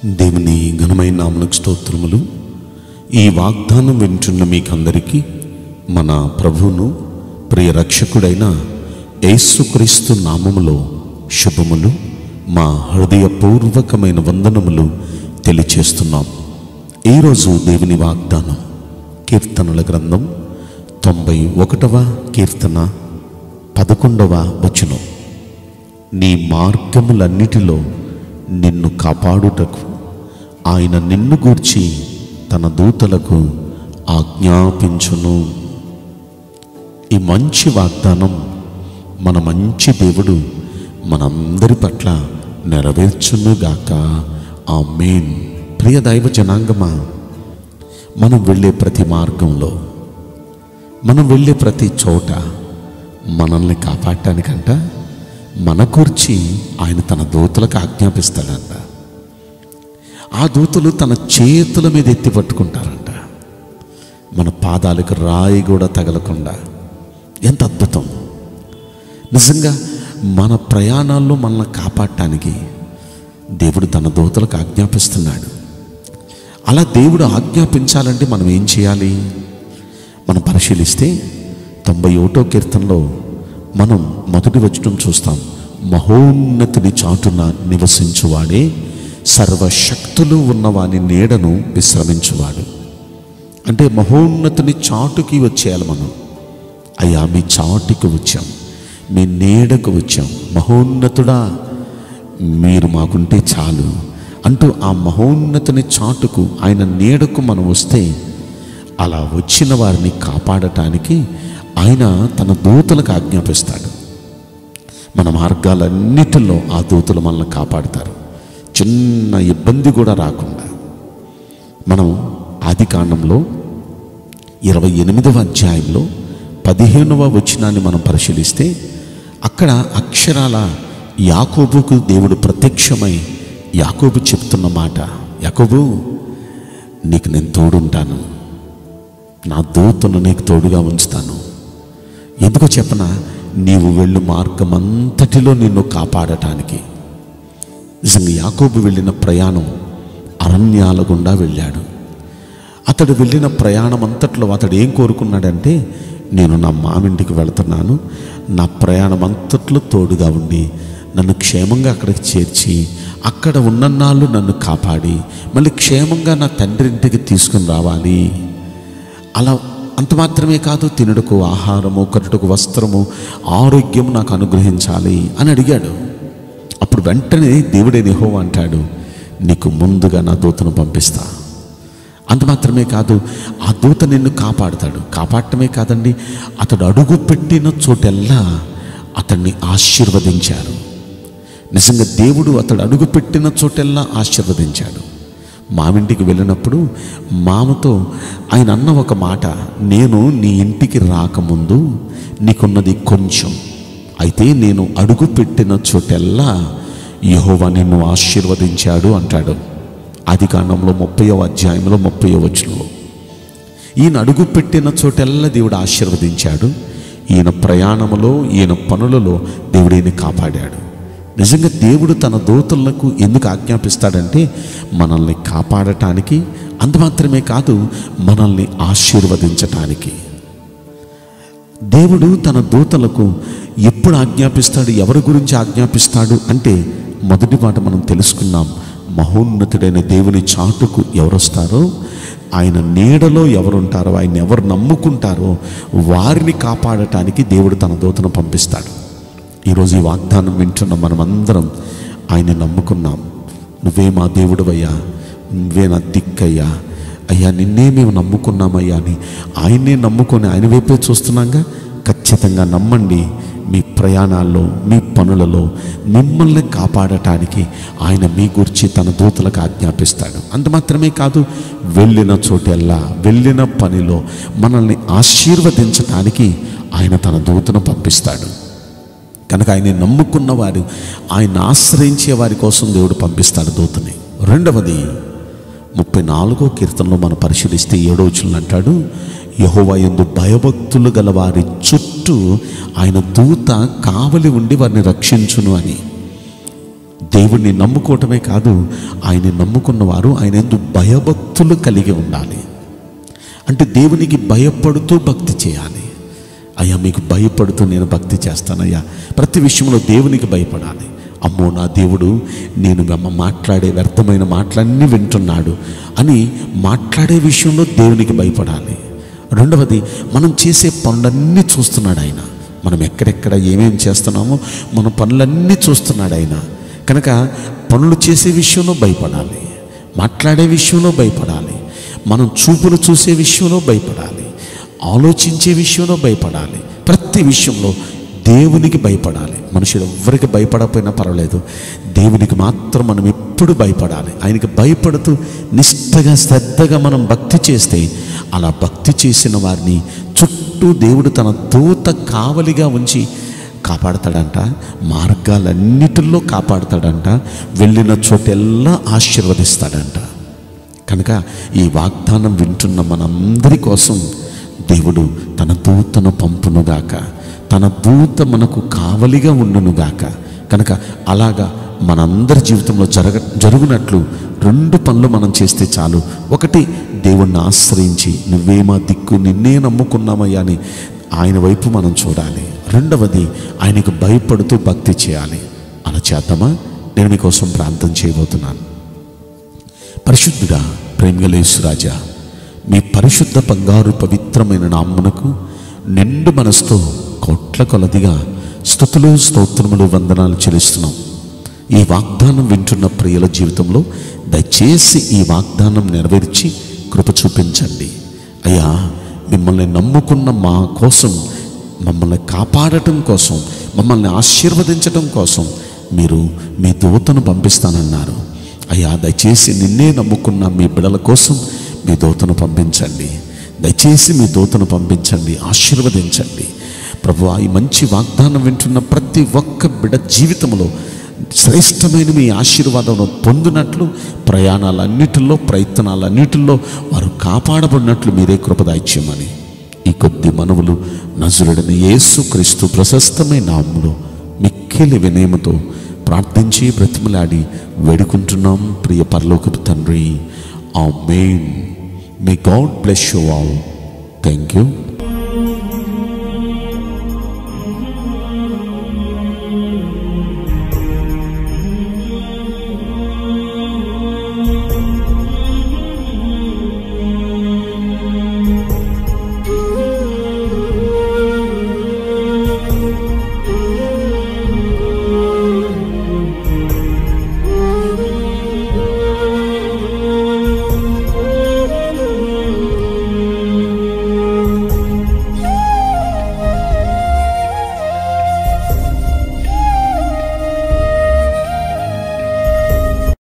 దేవుని ఘనమైన నామమునకు స్తోత్రములు. ఈ వాగ్దానం వింటున్న మీకందరికీ మన ప్రభువును ప్రియ రక్షకుడైన యేసుక్రీస్తు నామములో శుభములు, మా హృదయపూర్వకమైన వందనములు తెలియచేస్తున్నాం. ఈరోజు దేవుని వాగ్దానం కీర్తనల గ్రంథం 91వ కీర్తన 11వ వచనం. నీ మార్గములన్నిటిలో నిన్ను కాపాడుటకు ఆయన నిన్ను గూర్చి తన దూతలకు ఆజ్ఞాపించును. ఈ మంచి వాగ్దానం మన మంచి దేవుడు మనందరి పట్ల నెరవేర్చునుగాక. ఆమేన్. ప్రియ దైవ జనాంగమా, మనం వెళ్ళే ప్రతి మార్గంలో, మనం వెళ్ళే ప్రతి చోట మనల్ని కాపాడటానికంట మన గురించి ఆయన తన దూతలకు ఆజ్ఞాపిస్తాడంట. ఆ దూతలు తన చేతుల మీద ఎత్తి పట్టుకుంటారంట, మన పాదాలకు రాయి కూడా తగలకుండా. ఎంత అద్భుతం! నిజంగా మన ప్రయాణాల్లో మనల్ని కాపాడటానికి దేవుడు తన దూతలకు ఆజ్ఞాపిస్తున్నాడు. అలా దేవుడు ఆజ్ఞాపించాలంటే మనం ఏం చేయాలి? మనం పరిశీలిస్తే 91వ కీర్తనలో మనం మొదటి వచనం చూస్తాం. మహోన్నతుని చాటున నివసించువాడే సర్వశక్తులు ఉన్నవాని నీడను విశ్రమించువాడు. అంటే మహోన్నతుని చాటుకి వచ్చేయాలి మనం. అయ్యా, మీ చాటుకి వచ్చాం, మీ నీడకు వచ్చాం, మహోన్నతుడా మీరు మాకుంటే చాలు అంటూ ఆ మహోన్నతుని చాటుకు, ఆయన నీడకు మనం వస్తే, అలా వచ్చిన వారిని కాపాడటానికి ఆయన తన దూతలకు ఆజ్ఞాపిస్తాడు. మన మార్గాలన్నిటిలో ఆ దూతలు మనల్ని కాపాడుతారు, చిన్న ఇబ్బంది కూడా రాకుండా. మనం ఆదికాండంలో 28వ అధ్యాయంలో 15వ వచనాన్ని మనం పరిశీలిస్తే, అక్కడ అక్షరాల యాకోబుకు దేవుడు ప్రత్యక్షమై యాకోబు చెప్తున్న మాట, యాకోబు నీకు నేను తోడుంటాను, నా దూతను నీకు తోడుగా ఉంచుతాను. ఎందుకో చెప్పనా? నీవు వెళ్ళు మార్గం అంతటిలో నిన్ను కాపాడటానికి. నిజంగా యాకోబు వెళ్ళిన ప్రయాణం అరణ్యాల గుండా వెళ్ళాడు. అతడు వెళ్ళిన ప్రయాణం అంతట్లో అతడు ఏం కోరుకున్నాడంటే, నేను నా మామింటికి వెళుతున్నాను, నా ప్రయాణం అంతట్లో తోడుగా ఉండి నన్ను క్షేమంగా అక్కడికి చేర్చి అక్కడ ఉన్నన్నాళ్ళు నన్ను కాపాడి మళ్ళీ క్షేమంగా నా తండ్రి ఇంటికి తీసుకుని రావాలి. అలా అంత మాత్రమే కాదు, తినుటకు ఆహారము, కట్టుటకు వస్త్రము, ఆరోగ్యం నాకు అనుగ్రహించాలి అని అడిగాడు. అప్పుడు వెంటనే దేవుడైన యెహోవా అంటాడు, నీకు ముందుగా నా దూతను పంపిస్తా. అంత మాత్రమే కాదు, ఆ దూత నిన్ను కాపాడుతాడు. కాపాడటమే కాదండి, అతడు అడుగు పెట్టిన చోటెల్లా అతన్ని ఆశీర్వదించారు. నిజంగా దేవుడు అతడు అడుగు పెట్టిన చోటెల్లా ఆశీర్వదించాడు. మామింటికి వెళ్ళినప్పుడు మామతో ఆయన అన్న ఒక మాట, నేను నీ ఇంటికి రాకముందు నీకున్నది కొంచెం, అయితే నేను అడుగు పెట్టిన చోటెల్లా యెహోవా నిన్ను ఆశీర్వదించాడు అంటాడు. ఆదికాండంలో 30వ అధ్యాయంలో 30వ వచనంలో ఈయన అడుగు పెట్టిన చోటెల్లా దేవుడు ఆశీర్వదించాడు. ఈయన ప్రయాణములో, ఈయన పనులలో దేవుడు ఈయన కాపాడాడు. నిజంగా దేవుడు తన దూతలకు ఎందుకు ఆజ్ఞాపిస్తాడంటే మనల్ని కాపాడటానికి, అంత మాత్రమే కాదు మనల్ని ఆశీర్వదించటానికి. దేవుడు తన దూతలకు ఎప్పుడు ఆజ్ఞాపిస్తాడు, ఎవరి గురించి ఆజ్ఞాపిస్తాడు అంటే, మొదటి మాట మనం తెలుసుకున్నాం. మహోన్నతుడైన దేవుని చాటుకు ఎవరు వస్తారో, ఆయన నీడలో ఎవరుంటారో, ఆయన ఎవరు నమ్ముకుంటారో వారిని కాపాడటానికి దేవుడు తన దూతను పంపిస్తాడు. ఈరోజు ఈ వాగ్దానం వింటున్న మనమందరం ఆయన నమ్ముకున్నాం. నువ్వే మా దేవుడవయ్యా, నువ్వే నా దిక్కయ్యా, అయ్యా నిన్నే మేము నమ్ముకున్నామయ్యా అని ఆయన్నే నమ్ముకొని ఆయన వైపే చూస్తున్నాగా. ఖచ్చితంగా నమ్మండి, మీ ప్రయాణాల్లో, మీ పనులలో మిమ్మల్ని కాపాడటానికి ఆయన మీ గురించి తన దూతలకు ఆజ్ఞాపిస్తాడు. అంత మాత్రమే కాదు, వెళ్ళిన చోటెల్లా, వెళ్ళిన పనిలో మనల్ని ఆశీర్వదించటానికి ఆయన తన దూతను పంపిస్తాడు. కనుక ఆయన నమ్ముకున్న వారు, ఆయన ఆశ్రయించే వారి కోసం దేవుడు పంపిస్తాడు దూతని. రెండవది 34వ కీర్తనలో మనం పరిశీలిస్తే 7వ వచనంలో అంటాడు, యెహోవా యందు భయభక్తులు గల వారి చుట్టూ ఆయన దూత కావలి ఉండి వారిని రక్షించును అని. దేవుణ్ణి నమ్ముకోవటమే కాదు, ఆయన్ని నమ్ముకున్న వారు ఆయన యందు భయభక్తులు కలిగి ఉండాలి. అంటే దేవునికి భయపడుతూ భక్తి చేయాలి. అయ్యా మీకు భయపడుతూ నేను భక్తి చేస్తానయ్యా. ప్రతి విషయంలో దేవునికి భయపడాలి. అమ్మో నా దేవుడు నేను మాట్లాడే వ్యర్థమైన మాటలన్నీ వింటున్నాడు అని మాట్లాడే విషయంలో దేవునికి భయపడాలి. రెండవది, మనం చేసే పనులన్నీ చూస్తున్నాడు ఆయన. మనం ఎక్కడెక్కడ ఏమేమి చేస్తున్నామో మన పనులన్నీ చూస్తున్నాడు ఆయన. కనుక పనులు చేసే విషయంలో భయపడాలి, మాట్లాడే విషయంలో భయపడాలి, మనం చూపులు చూసే విషయంలో భయపడాలి, ఆలోచించే విషయంలో భయపడాలి. ప్రతి విషయంలో దేవునికి భయపడాలి. మనుషులు ఎవ్వరికి భయపడకపోయినా పర్వాలేదు, దేవునికి మాత్రం మనం ఎప్పుడు భయపడాలి. ఆయనకి భయపడుతూ నిష్ఠగా శ్రద్ధగా మనం భక్తి చేస్తే, అలా భక్తి చేసిన వారిని చుట్టూ దేవుడు తన దూత కావలిగా ఉంచి కాపాడతాడంట. మార్గాలన్నిటిలో కాపాడతాడంట. వెళ్ళిన చోటెల్లా ఆశీర్వదిస్తాడంట. కనుక ఈ వాగ్దానం వింటున్న మనందరి కోసం దేవుడు తన దూతను పంపునుగాక, తన దూత మనకు కావలిగా ఉండునుగాక. కనుక అలాగా మనందరి జీవితంలో జరుగునట్లు 2 పనులు మనం చేస్తే చాలు. ఒకటి, దేవుణ్ణి ఆశ్రయించి నువ్వే మా దిక్కు, నిన్నే నమ్ముకున్నామయ్యా అని ఆయన వైపు మనం చూడాలి. రెండవది, ఆయనకు భయపడుతూ భక్తి చేయాలి. అలా చేద్దామా? నేను మీకోసం ప్రార్థన చేయబోతున్నాను. పరిశుద్ధుడా, ప్రేమగల యేసురాజా, మీ పరిశుద్ధ బంగారు పవిత్రమైన నామమునకు నిండు మనసుతో కోట్ల కొలదిగా స్తుతులు, స్తోత్రములు, వందనాలు చెల్లిస్తున్నాం. ఈ వాగ్దానం వింటున్న ప్రియుల జీవితంలో దయచేసి ఈ వాగ్దానం నెరవేర్చి కృప చూపించండి. అయ్యా, మిమ్మల్ని నమ్ముకున్న మా కోసం, మమ్మల్ని కాపాడటం కోసం, మమ్మల్ని ఆశీర్వదించటం కోసం మీరు మీ దూతను పంపిస్తానన్నారు. అయ్యా, దయచేసి నిన్నే నమ్ముకున్న మీ బిడ్డల కోసం మీ దూతను పంపించండి. దయచేసి మీ దూతను పంపించండి, ఆశీర్వదించండి. ప్రభువా, ఈ మంచి వాగ్దానం వింటున్న ప్రతి ఒక్క బిడ్డ జీవితంలో శ్రేష్టమైన మీ ఆశీర్వాదం పొందినట్లు, ప్రయాణాలన్నిటిలో, ప్రయత్నాలన్నిటిలో వారు కాపాడబడినట్లు మీరే కృప దయచేయమని ఈ కొద్ది మనవులు నజరుడైన యేసుక్రీస్తు ప్రశస్తమైన నామములో మిక్కిలి వినయముతో ప్రార్థించి బ్రతిమలాడి వేడుకుంటున్నాం ప్రియ పరలోకపు తండ్రి. ఆమేన్. May God bless you all. Thank you.